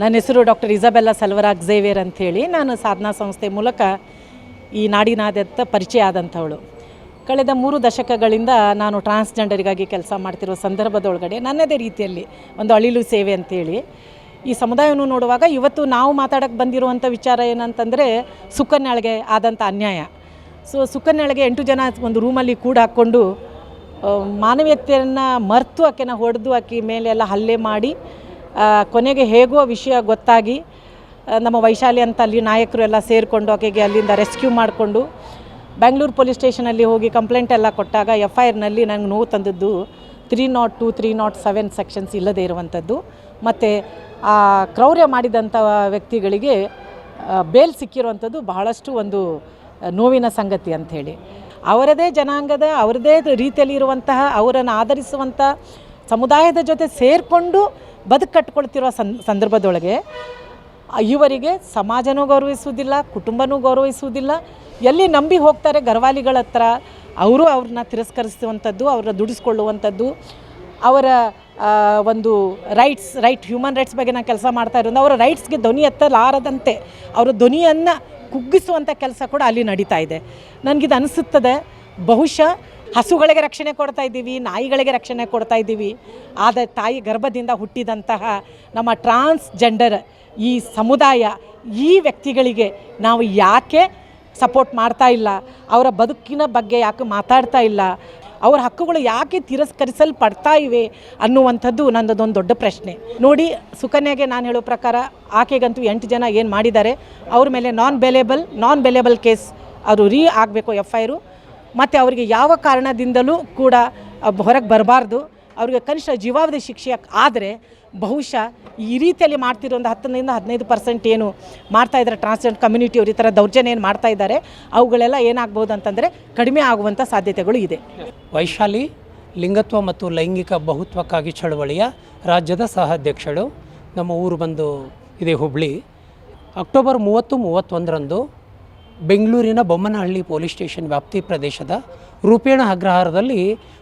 ನನ್ನ ಹೆಸರು doctor Isabella Selvaraj Xavier ಅಂಥೇಳಿ. ನಾನು ಸಾಧನಾ ಸಂಸ್ಥೆ ಮೂಲಕ ಈ ನಾಡಿನಾದ್ಯಂತ ಪರಿಚಯ ಆದಂಥವಳು. ಕಳೆದ 3 ದಶಕಗಳಿಂದ ನಾನು ಟ್ರಾನ್ಸ್ಜೆಂಡರಿಗಾಗಿ ಕೆಲಸ ಮಾಡ್ತಿರೋ ಸಂದರ್ಭದೊಳಗಡೆ ನನ್ನದೇ ರೀತಿಯಲ್ಲಿ ಒಂದು ಅಳಿಲು ಸೇವೆ ಅಂಥೇಳಿ ಈ ಸಮುದಾಯವನ್ನು ನೋಡುವಾಗ ಇವತ್ತು ನಾವು ಮಾತಾಡೋಕ್ಕೆ ಬಂದಿರುವಂಥ ವಿಚಾರ ಏನಂತಂದರೆ ಸುಕನ್ಯಾಳಿಗೆ ಆದಂಥ ಅನ್ಯಾಯ. ಸುಕನ್ಯಾಳಿಗೆ 8 ಜನ ಒಂದು ರೂಮಲ್ಲಿ ಕೂಡ ಹಾಕ್ಕೊಂಡು ಮಾನವೀಯತೆಯನ್ನು ಮರೆತು ಆಕೆನ ಹೊಡೆದು ಆಕೆ ಮೇಲೆಲ್ಲ ಹಲ್ಲೆ ಮಾಡಿ ಕೊನೆಗೆ ಹೇಗೋ ವಿಷಯ ಗೊತ್ತಾಗಿ ನಮ್ಮ ವೈಶಾಲಿ ಅಂತ ಅಲ್ಲಿ ನಾಯಕರು ಎಲ್ಲ ಸೇರಿಕೊಂಡು ಆಕೆಗೆ ಅಲ್ಲಿಂದ ರೆಸ್ಕ್ಯೂ ಮಾಡಿಕೊಂಡು ಬೆಂಗಳೂರು ಪೊಲೀಸ್ ಸ್ಟೇಷನಲ್ಲಿ ಹೋಗಿ ಕಂಪ್ಲೇಂಟ್ ಎಲ್ಲ ಕೊಟ್ಟಾಗ FIRನಲ್ಲಿ ನನಗೆ ನೋವು ತಂದದ್ದು 302, 307 ಸೆಕ್ಷನ್ಸ್ ಇಲ್ಲದೇ ಇರುವಂಥದ್ದು. ಮತ್ತು ಆ ಕ್ರೌರ್ಯ ಮಾಡಿದಂಥ ವ್ಯಕ್ತಿಗಳಿಗೆ ಬೇಲ್ ಸಿಕ್ಕಿರುವಂಥದ್ದು ಬಹಳಷ್ಟು ಒಂದು ನೋವಿನ ಸಂಗತಿ ಅಂಥೇಳಿ. ಅವರದೇ ಜನಾಂಗದ ಅವರದೇ ರೀತಿಯಲ್ಲಿ ಇರುವಂತಹ ಅವರನ್ನು ಆಧರಿಸುವಂಥ ಸಮುದಾಯದ ಜೊತೆ ಸೇರಿಕೊಂಡು ಬದುಕು ಕಟ್ಕೊಳ್ತಿರೋ ಸಂದರ್ಭದೊಳಗೆ ಇವರಿಗೆ ಸಮಾಜನೂ ಗೌರವಿಸುವುದಿಲ್ಲ, ಕುಟುಂಬನೂ ಗೌರವಿಸುವುದಿಲ್ಲ. ಎಲ್ಲಿ ನಂಬಿ ಹೋಗ್ತಾರೆ ಗರ್ವಾಲಿಗಳ ಹತ್ರ ಅವರು ಅವ್ರನ್ನ ತಿರಸ್ಕರಿಸುವಂಥದ್ದು, ಅವ್ರನ್ನ ದುಡಿಸ್ಕೊಳ್ಳುವಂಥದ್ದು, ಅವರ ಒಂದು ಹ್ಯೂಮನ್ ರೈಟ್ಸ್ ಬಗ್ಗೆ ನಾನು ಕೆಲಸ ಮಾಡ್ತಾ ಇರೋದು ಅವರ ರೈಟ್ಸ್ಗೆ ಧ್ವನಿ ಎತ್ತಲಾರದಂತೆ ಅವರ ಧ್ವನಿಯನ್ನು ಕುಗ್ಗಿಸುವಂಥ ಕೆಲಸ ಕೂಡ ಅಲ್ಲಿ ನಡೀತಾ ಇದೆ. ನನಗಿದು ಅನಿಸುತ್ತದೆ, ಬಹುಶಃ ಹಸುಗಳಿಗೆ ರಕ್ಷಣೆ ಕೊಡ್ತಾ ಇದ್ದೀವಿ, ನಾಯಿಗಳಿಗೆ ರಕ್ಷಣೆ ಕೊಡ್ತಾ ಇದ್ದೀವಿ, ಆದರೆ ತಾಯಿ ಗರ್ಭದಿಂದ ಹುಟ್ಟಿದಂತಹ ನಮ್ಮ ಟ್ರಾನ್ಸ್ಜೆಂಡರ್ ಈ ಸಮುದಾಯ ಈ ವ್ಯಕ್ತಿಗಳಿಗೆ ನಾವು ಯಾಕೆ ಸಪೋರ್ಟ್ ಮಾಡ್ತಾ ಇಲ್ಲ, ಅವರ ಬದುಕಿನ ಬಗ್ಗೆ ಯಾಕೆ ಮಾತಾಡ್ತಾ ಇಲ್ಲ, ಅವರ ಹಕ್ಕುಗಳು ಯಾಕೆ ತಿರಸ್ಕರಿಸಲ್ಪಡ್ತಾ ಇವೆ ಅನ್ನುವಂಥದ್ದು ನನ್ನದೊಂದು ದೊಡ್ಡ ಪ್ರಶ್ನೆ. ನೋಡಿ, ಸುಕನ್ಯಾಗೆ ನಾನು ಹೇಳೋ ಪ್ರಕಾರ ಆಕೆಗಂತೂ 8 ಜನ ಏನು ಮಾಡಿದ್ದಾರೆ ಅವ್ರ ಮೇಲೆ ನಾನ್ ಬೇಲೇಬಲ್ ಕೇಸ್ ಅವರು ಆಗಬೇಕು FIR. ಮತ್ತು ಅವರಿಗೆ ಯಾವ ಕಾರಣದಿಂದಲೂ ಕೂಡ ಹೊರಗೆ ಬರಬಾರ್ದು, ಅವ್ರಿಗೆ ಕನಿಷ್ಠ ಜೀವಾವಧಿ ಶಿಕ್ಷೆ ಆದರೆ ಬಹುಶಃ ಈ ರೀತಿಯಲ್ಲಿ ಮಾಡ್ತಿರೋ ಒಂದು 10-15% ಏನು ಮಾಡ್ತಾಯಿದ್ದಾರೆ ಟ್ರಾನ್ಸ್ಜೆಂಡರ್ ಕಮ್ಯುನಿಟಿಯವರು ಈ ಥರ ದೌರ್ಜನ್ಯ ಏನು ಮಾಡ್ತಾಯಿದ್ದಾರೆ ಅವುಗಳೆಲ್ಲ ಏನಾಗ್ಬೋದು ಅಂತಂದರೆ ಕಡಿಮೆ ಆಗುವಂಥ ಸಾಧ್ಯತೆಗಳು ಇದೆ. ವೈಶಾಲಿ ಲಿಂಗತ್ವ ಮತ್ತು ಲೈಂಗಿಕ ಬಹುತ್ವಕ್ಕಾಗಿ ಚಳವಳಿಯ ರಾಜ್ಯದ ಸಹ ಅಧ್ಯಕ್ಷಳು. ನಮ್ಮ ಊರು ಬಂದು ಇದೆ ಹುಬ್ಬಳ್ಳಿ. ಅಕ್ಟೋಬರ್ 30-31ರಂದು ಬೆಂಗಳೂರಿನ ಬೊಮ್ಮನಹಳ್ಳಿ ಪೊಲೀಸ್ ಸ್ಟೇಷನ್ ವ್ಯಾಪ್ತಿ ಪ್ರದೇಶದ ರೂಪೇಣ ಅಗ್ರಹಾರದಲ್ಲಿ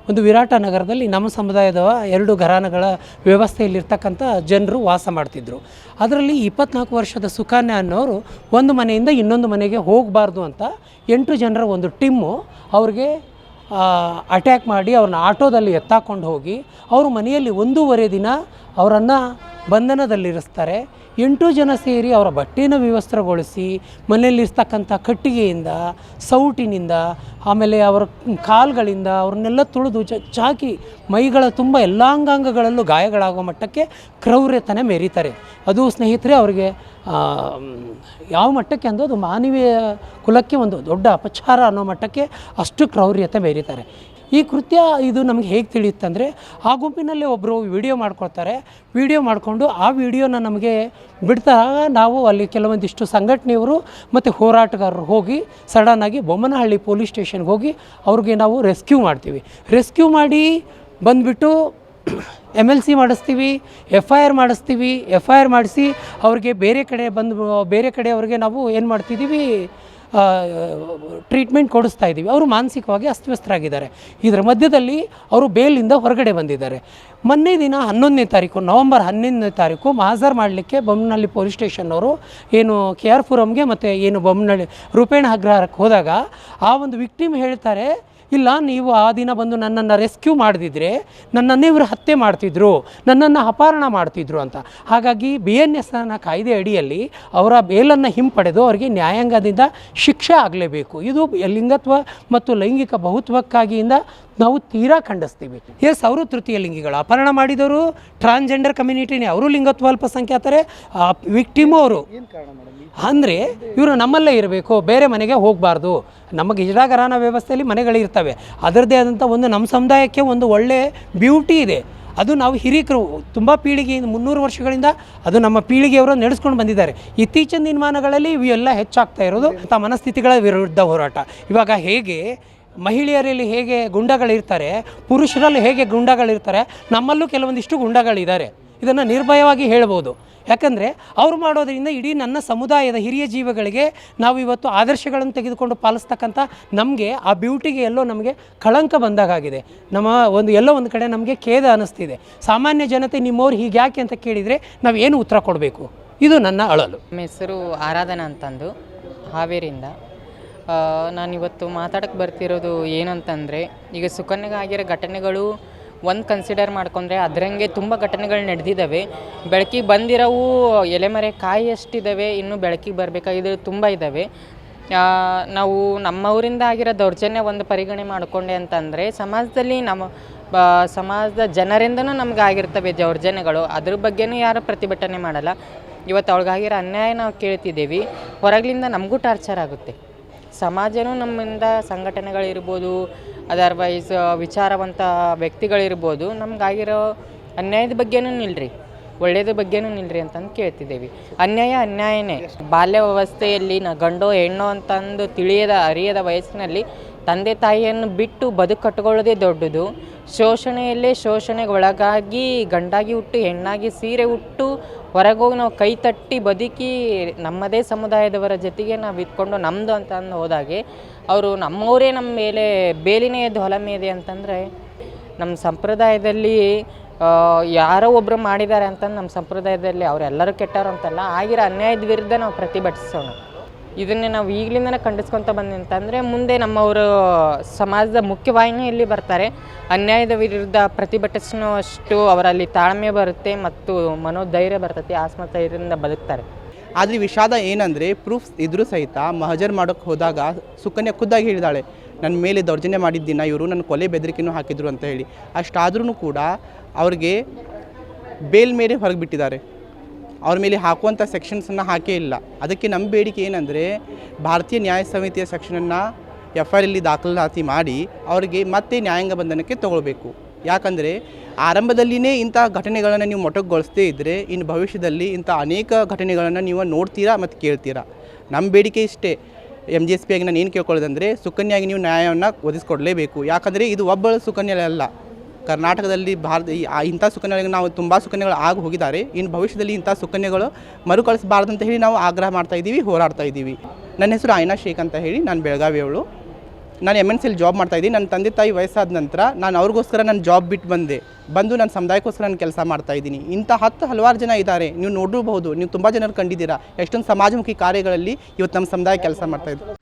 ಒಂದು ವಿರಾಟ ನಗರದಲ್ಲಿ ನಮ್ಮ ಸಮುದಾಯದ 2 ಘರಾನಗಳ ವ್ಯವಸ್ಥೆಯಲ್ಲಿರ್ತಕ್ಕಂಥ ಜನರು ವಾಸ ಮಾಡ್ತಿದ್ದರು. ಅದರಲ್ಲಿ 24 ವರ್ಷದ ಸುಕನ್ಯಾ ಅನ್ನೋರು ಒಂದು ಮನೆಯಿಂದ ಇನ್ನೊಂದು ಮನೆಗೆ ಹೋಗಬಾರ್ದು ಅಂತ 8 ಜನರ ಒಂದು ಟೀಮು ಅವ್ರಿಗೆ ಅಟ್ಯಾಕ್ ಮಾಡಿ ಅವ್ರನ್ನ ಆಟೋದಲ್ಲಿ ಎತ್ತಾಕೊಂಡು ಹೋಗಿ ಅವರು ಮನೆಯಲ್ಲಿ 1.5 ದಿನ ಅವರನ್ನು ಬಂಧನದಲ್ಲಿರಿಸ್ತಾರೆ. 8 ಜನ ಸೇರಿ ಅವರ ಬಟ್ಟೆನ ವಿವಸ್ತ್ರಗೊಳಿಸಿ ಮನೆಯಲ್ಲಿರ್ತಕ್ಕಂಥ ಕಟ್ಟಿಗೆಯಿಂದ, ಸೌಟಿನಿಂದ, ಆಮೇಲೆ ಅವರ ಕಾಲುಗಳಿಂದ ಅವ್ರನ್ನೆಲ್ಲ ತುಳಿದು ಚಾಕಿ ಮೈಗಳ ತುಂಬ ಎಲ್ಲ ಅಂಗಾಂಗಗಳಲ್ಲೂ ಗಾಯಗಳಾಗೋ ಮಟ್ಟಕ್ಕೆ ಕ್ರೌರ್ಯತನ ಮೆರೀತಾರೆ. ಅದು ಸ್ನೇಹಿತರೆ ಅವರಿಗೆ ಯಾವ ಮಟ್ಟಕ್ಕೆ ಅಂದು ಅದು ಮಾನವೀಯ ಕುಲಕ್ಕೆ ಒಂದು ದೊಡ್ಡ ಅಪಚಾರ ಅನ್ನೋ ಮಟ್ಟಕ್ಕೆ ಅಷ್ಟು ಕ್ರೌರ್ಯತೆ ಮೆರೀತಾರೆ. ಈ ಕೃತ್ಯ ಇದು ನಮಗೆ ಹೇಗೆ ತಿಳಿಯುತ್ತಂದರೆ, ಆ ಗುಂಪಿನಲ್ಲಿ ಒಬ್ಬರು ವಿಡಿಯೋ ಮಾಡ್ಕೊಳ್ತಾರೆ. ವಿಡಿಯೋ ಮಾಡಿಕೊಂಡು ಆ ವಿಡಿಯೋನ ನಮಗೆ ಬಿಡ್ತಾಗ ನಾವು ಅಲ್ಲಿ ಕೆಲವೊಂದಿಷ್ಟು ಸಂಘಟನೆಯವರು ಮತ್ತು ಹೋರಾಟಗಾರರು ಹೋಗಿ ಸಡನ್ನಾಗಿ ಬೊಮ್ಮನಹಳ್ಳಿ ಪೊಲೀಸ್ ಸ್ಟೇಷನ್ಗೆ ಹೋಗಿ ಅವ್ರಿಗೆ ನಾವು ರೆಸ್ಕ್ಯೂ ಮಾಡ್ತೀವಿ. ರೆಸ್ಕ್ಯೂ ಮಾಡಿ ಬಂದುಬಿಟ್ಟು MLC ಮಾಡಿಸ್ತೀವಿ, FIR ಮಾಡಿಸ್ತೀವಿ. FIR ಮಾಡಿಸಿ ಅವ್ರಿಗೆ ಬೇರೆ ಕಡೆ ಅವ್ರಿಗೆ ನಾವು ಏನು ಮಾಡ್ತಿದ್ದೀವಿ, ಟ್ರೀಟ್ಮೆಂಟ್ ಕೊಡಿಸ್ತಾ ಇದ್ದೀವಿ. ಅವರು ಮಾನಸಿಕವಾಗಿ ಅಸ್ತವ್ಯಸ್ತರಾಗಿದ್ದಾರೆ. ಇದರ ಮಧ್ಯದಲ್ಲಿ ಅವರು ಬೇಲಿಂದ ಹೊರಗಡೆ ಬಂದಿದ್ದಾರೆ. ಮೊನ್ನೆ ದಿನ 11ನೇ ತಾರೀಕು ನವಂಬರ್ 11ನೇ ತಾರೀಕು ಮಹಾಜರ್ ಮಾಡಲಿಕ್ಕೆ ಬೊಮ್ಮನಹಳ್ಳಿ ಪೊಲೀಸ್ ಸ್ಟೇಷನ್ನವರು ಏನು KR ಪುರಂಗೆ ಮತ್ತು ಏನು ಬೊಮ್ಮನಹಳ್ಳಿ ರೂಪೇಣ ಅಗ್ರಹಾರಕ್ಕೆ ಹೋದಾಗ ಆ ಒಂದು ವಿಕ್ಟಿಮ್ ಹೇಳ್ತಾರೆ, ಇಲ್ಲ ನೀವು ಆ ದಿನ ಬಂದು ನನ್ನನ್ನು ರೆಸ್ಕ್ಯೂ ಮಾಡದಿದ್ದರೆ ನನ್ನನ್ನೇ ಇವರು ಹತ್ಯೆ ಮಾಡ್ತಿದ್ರು, ನನ್ನನ್ನು ಅಪಹರಣ ಮಾಡ್ತಿದ್ರು ಅಂತ. ಹಾಗಾಗಿ BNS ಕಾಯ್ದೆ ಅಡಿಯಲ್ಲಿ ಅವರ ಬೇಲನ್ನು ಹಿಂಪಡೆದು ಅವರಿಗೆ ನ್ಯಾಯಾಂಗದಿಂದ ಶಿಕ್ಷೆ ಆಗಲೇಬೇಕು. ಇದು ಲಿಂಗತ್ವ ಮತ್ತು ಲೈಂಗಿಕ ಬಹುತ್ವಕ್ಕಾಗಿಯಿಂದ ನಾವು ತೀರಾ ಖಂಡಿಸ್ತೀವಿ. ಅವರು ತೃತೀಯ ಲಿಂಗಿಗಳು, ಅಪಹರಣ ಮಾಡಿದವರು ಟ್ರಾನ್ಸ್ಜೆಂಡರ್ ಕಮ್ಯುನಿಟಿನೇ, ಅವರು ಲಿಂಗತ್ವ ಅಲ್ಪಸಂಖ್ಯಾತರೇ, ವಿಕ್ಟಿಮು ಅವರು. ಅಂದರೆ ಇವರು ನಮ್ಮಲ್ಲೇ ಇರಬೇಕು, ಬೇರೆ ಮನೆಗೆ ಹೋಗಬಾರ್ದು. ನಮಗೆ ಘರಾನ ವ್ಯವಸ್ಥೆಯಲ್ಲಿ ಮನೆಗಳಿರ್ತವೆ, ಅದರದ್ದೇ ಆದಂಥ ಒಂದು ನಮ್ಮ ಸಮುದಾಯಕ್ಕೆ ಒಂದು ಒಳ್ಳೆಯ ಬ್ಯೂಟಿ ಇದೆ. ಅದು ನಾವು ಹಿರಿಕರು ತುಂಬ ಪೀಳಿಗೆಯಿಂದ 300 ವರ್ಷಗಳಿಂದ ಅದು ನಮ್ಮ ಪೀಳಿಗೆಯವರು ನಡೆಸ್ಕೊಂಡು ಬಂದಿದ್ದಾರೆ. ಇತ್ತೀಚಿನ ದಿನಮಾನಗಳಲ್ಲಿ ಇವೆಲ್ಲ ಹೆಚ್ಚಾಗ್ತಾ ಇರೋದು ಅಂಥ ಮನಸ್ಥಿತಿಗಳ ವಿರುದ್ಧ ಹೋರಾಟ. ಇವಾಗ ಹೇಗೆ ಮಹಿಳೆಯರಲ್ಲಿ ಹೇಗೆ ಗುಂಡಗಳಿರ್ತಾರೆ, ಪುರುಷರಲ್ಲಿ ಹೇಗೆ ಗುಂಡಗಳಿರ್ತಾರೆ, ನಮ್ಮಲ್ಲೂ ಕೆಲವೊಂದಿಷ್ಟು ಗುಂಡಗಳಿದ್ದಾರೆ. ಇದನ್ನು ನಿರ್ಭಯವಾಗಿ ಹೇಳ್ಬೋದು. ಯಾಕಂದರೆ ಅವರು ಮಾಡೋದರಿಂದ ಇಡೀ ನನ್ನ ಸಮುದಾಯದ ಹಿರಿಯ ಜೀವಗಳಿಗೆ ನಾವು ಇವತ್ತು ಆದರ್ಶಗಳನ್ನು ತೆಗೆದುಕೊಂಡು ಪಾಲಿಸ್ತಕ್ಕಂಥ ನಮಗೆ ಆ ಬ್ಯೂಟಿಗೆ ಎಲ್ಲೋ ನಮಗೆ ಕಳಂಕ ಬಂದಾಗಿದೆ. ನಮ್ಮ ಎಲ್ಲೋ ಒಂದು ಕಡೆ ನಮಗೆ ಖೇದ ಅನ್ನಿಸ್ತಿದೆ. ಸಾಮಾನ್ಯ ಜನತೆ ನಿಮ್ಮವ್ರು ಹೀಗೆ ಯಾಕೆ ಅಂತ ಕೇಳಿದರೆ ನಾವು ಏನು ಉತ್ತರ ಕೊಡಬೇಕು? ಇದು ನನ್ನ ಅಳಲು. ನಮ್ಮ ಹೆಸರು ಆರಾಧನಾ ಅಂತಂದು ಹಾವೇರಿಯಿಂದ. ನಾನಿವತ್ತು ಮಾತಾಡೋಕ್ಕೆ ಬರ್ತಿರೋದು ಏನಂತಂದರೆ, ಈಗ ಸುಕನ್ಯಗಾಗಿರೋ ಘಟನೆಗಳು ಒಂದು ಕನ್ಸಿಡರ್ ಮಾಡ್ಕೊಂಡ್ರೆ ಅದರಂಗೆ ತುಂಬ ಘಟನೆಗಳು ನಡೆದಿದ್ದಾವೆ. ಬೆಳಕಿಗೆ ಬಂದಿರೋವು ಎಲೆಮರೆ ಕಾಯಿ ಎಷ್ಟಿದ್ದಾವೆ, ಇನ್ನೂ ಬೆಳಕಿಗೆ ಬರಬೇಕಾಗಿದ್ದು ತುಂಬ ಇದ್ದಾವೆ. ನಾವು ನಮ್ಮವರಿಂದ ಆಗಿರೋ ದೌರ್ಜನ್ಯ ಒಂದು ಪರಿಗಣನೆ ಮಾಡಿಕೊಂಡೆ ಅಂತಂದರೆ, ಸಮಾಜದಲ್ಲಿ ಸಮಾಜದ ಜನರಿಂದನೂ ನಮ್ಗೆ ಆಗಿರ್ತವೆ ದೌರ್ಜನ್ಯಗಳು. ಅದ್ರ ಬಗ್ಗೆನೂ ಯಾರೂ ಪ್ರತಿಭಟನೆ ಮಾಡಲ್ಲ. ಇವತ್ತು ಅವಳಿಗಾಗಿರೋ ಅನ್ಯಾಯ ನಾವು ಕೇಳ್ತಿದ್ದೀವಿ, ಹೊರಗಲಿಂದ ನಮಗೂ ಟಾರ್ಚರ್ ಆಗುತ್ತೆ. ಸಮಾಜನೂ ನಮ್ಮಿಂದ ಸಂಘಟನೆಗಳಿರ್ಬೋದು, ಅದರ್ವೈಸ್ ವಿಚಾರವಂತ ವ್ಯಕ್ತಿಗಳಿರ್ಬೋದು, ನಮಗಾಗಿರೋ ಅನ್ಯಾಯದ ಬಗ್ಗೆನೂ ನಿಲ್ರಿ, ಒಳ್ಳೆಯದ್ರ ಬಗ್ಗೆನೂ ನಿಲ್ರಿ ಅಂತಂದು ಕೇಳ್ತಿದ್ದೀವಿ. ಅನ್ಯಾಯನೇ. ಬಾಲ್ಯ ವ್ಯವಸ್ಥೆಯಲ್ಲಿ ಗಂಡೋ ಹೆಣ್ಣೋ ಅಂತಂದು ಅರಿಯದ ವಯಸ್ಸಿನಲ್ಲಿ ತಂದೆ ತಾಯಿಯನ್ನು ಬಿಟ್ಟು ಬದುಕು ಕಟ್ಕೊಳ್ಳೋದೇ ದೊಡ್ಡದು. ಶೋಷಣೆಗೆ ಒಳಗಾಗಿ ಗಂಡಾಗಿ ಹುಟ್ಟು ಹೆಣ್ಣಾಗಿ ಸೀರೆ ಉಟ್ಟು ಹೊರಗೋಗಿ ನಾವು ಕೈ ತಟ್ಟಿ ಬದುಕಿ ನಮ್ಮದೇ ಸಮುದಾಯದವರ ಜೊತೆಗೆ ನಾವು ಇದ್ಕೊಂಡು ನಮ್ಮದು ಅಂತಂದು ಹೋದಾಗೆ ಅವರು ನಮ್ಮವರೇ ನಮ್ಮ ಮೇಲೆ ಬೇಲಿನೇ ಎದ್ದು ಹೊಲ ಮೇದೆ ಅಂತಂದರೆ, ನಮ್ಮ ಸಂಪ್ರದಾಯದಲ್ಲಿ ಯಾರೋ ಒಬ್ಬರು ಮಾಡಿದ್ದಾರೆ ಅಂತಂದು ನಮ್ಮ ಸಂಪ್ರದಾಯದಲ್ಲಿ ಅವರೆಲ್ಲರೂ ಕೆಟ್ಟವರು ಅಂತಲ್ಲ, ಆಗಿರೋ ಅನ್ಯಾಯದ ವಿರುದ್ಧ ನಾವು ಪ್ರತಿಭಟಿಸೋಣ. ಇದನ್ನೇ ನಾವು ಈಗಲಿಂದನೇ ಖಂಡಿಸ್ಕೊತ ಬಂದು ಅಂತಂದರೆ, ಮುಂದೆ ನಮ್ಮವರು ಸಮಾಜದ ಮುಖ್ಯವಾಹಿನಿಯಲ್ಲಿ ಬರ್ತಾರೆ. ಅನ್ಯಾಯದ ವಿರುದ್ಧ ಪ್ರತಿಭಟಿಸುವಷ್ಟು ಅವರಲ್ಲಿ ತಾಳ್ಮೆ ಬರುತ್ತೆ ಮತ್ತು ಮನೋಧೈರ್ಯ ಬರ್ತೈತಿ, ಆತ್ಮಧೈರ್ಯದಿಂದ ಬದುಕ್ತಾರೆ. ಆದರೆ ವಿಷಾದ ಏನಂದರೆ, ಪ್ರೂಫ್ಸ್ ಇದ್ರೂ ಸಹಿತ ಮಹಜರ್ ಮಾಡೋಕ್ಕೆ ಹೋದಾಗ ಸುಕನ್ಯಾ ಖುದ್ದಾಗಿ ಹೇಳಿದಾಳೆ, ನನ್ನ ಮೇಲೆ ದೌರ್ಜನ್ಯ ಮಾಡಿದ್ದಿನ ಇವರು ನನ್ನ ಕೊಲೆ ಬೆದರಿಕೆನೂ ಹಾಕಿದ್ರು ಅಂತ ಹೇಳಿ. ಅಷ್ಟಾದ್ರೂ ಕೂಡ ಅವ್ರಿಗೆ ಬೇಲ್ ಮೇಲೆ ಹೊರಗೆ ಬಿಟ್ಟಿದ್ದಾರೆ. ಅವ್ರ ಮೇಲೆ ಹಾಕುವಂಥ ಸೆಕ್ಷನ್ಸನ್ನು ಹಾಕೇ ಇಲ್ಲ. ಅದಕ್ಕೆ ನಮ್ಮ ಬೇಡಿಕೆ ಏನಂದರೆ, ಭಾರತೀಯ ನ್ಯಾಯ ಸಮಿತಿಯ ಸೆಕ್ಷನನ್ನು FIR ಅಲ್ಲಿ ದಾಖಲಾತಿ ಮಾಡಿ ಅವರಿಗೆ ಮತ್ತೆ ನ್ಯಾಯಾಂಗ ಬಂಧನಕ್ಕೆ ತಗೊಳ್ಬೇಕು. ಯಾಕಂದರೆ ಆರಂಭದಲ್ಲಿಯೇ ಇಂಥ ಘಟನೆಗಳನ್ನು ನೀವು ಮೊಟಕುಗೊಳಿಸದೇ ಇದ್ದರೆ ಇನ್ನು ಭವಿಷ್ಯದಲ್ಲಿ ಇಂಥ ಅನೇಕ ಘಟನೆಗಳನ್ನು ನೀವು ನೋಡ್ತೀರಾ ಮತ್ತು ಕೇಳ್ತೀರಾ. ನಮ್ಮ ಬೇಡಿಕೆ ಇಷ್ಟೇ. MGSP ಆಗಿ ನಾನು ಏನು ಕೇಳ್ಕೊಳ್ಳೋದಂದರೆ, ಸುಕನ್ಯಾಗಿ ನೀವು ನ್ಯಾಯವನ್ನು ಒದಗಿಸ್ಕೊಡ್ಲೇಬೇಕು. ಯಾಕಂದರೆ ಇದು ಒಬ್ಬ ಸುಕನ್ಯಾ ಅಲ್ಲ, ಕರ್ನಾಟಕದಲ್ಲಿ ಇಂಥ ಸುಕನ್ಯಗಳಿಗೆ ನಾವು ತುಂಬ ಸುಕನ್ಯಗಳು ಆಗಿ ಹೋಗಿದ್ದಾರೆ. ಇನ್ನು ಭವಿಷ್ಯದಲ್ಲಿ ಇಂಥ ಸುಕನ್ಯಗಳು ಮರುಕಳಿಸಬಾರ್ದು ಅಂತ ಹೇಳಿ ನಾವು ಆಗ್ರಹ ಮಾಡ್ತಾಯಿದ್ದೀವಿ, ಹೋರಾಡ್ತಾ ಇದ್ದೀವಿ. ನನ್ನ ಹೆಸರು ಆಯ್ನಾ ಶೇಖ್ ಅಂತ ಹೇಳಿ, ನಾನು ಬೆಳಗಾವಿಯವಳು. ನಾನು MNCಯಲ್ಲಿ ಜಾಬ್ ಮಾಡ್ತಾಯಿದ್ದೀನಿ. ನನ್ನ ತಂದೆ ತಾಯಿ ವಯಸ್ಸಾದ ನಂತರ ನಾನು ಅವ್ರಿಗೋಸ್ಕರ ನನ್ನ ಜಾಬ್ ಬಿಟ್ಟು ಬಂದು ನನ್ನ ಸಮುದಾಯಕ್ಕೋಸ್ಕರ ನಾನು ಕೆಲಸ ಮಾಡ್ತಾಯಿದ್ದೀನಿ. ಇಂಥ ಹಲವಾರು ಜನ ಇದ್ದಾರೆ, ನೀವು ನೋಡಿರಬಹುದು, ನೀವು ತುಂಬ ಜನರು ಕಂಡಿದ್ದೀರಾ. ಎಷ್ಟೊಂದು ಸಮಾಜಮುಖಿ ಕಾರ್ಯಗಳಲ್ಲಿ ಇವತ್ತು ನಮ್ಮ ಸಮುದಾಯ ಕೆಲಸ ಮಾಡ್ತಾಯಿದ್ರು.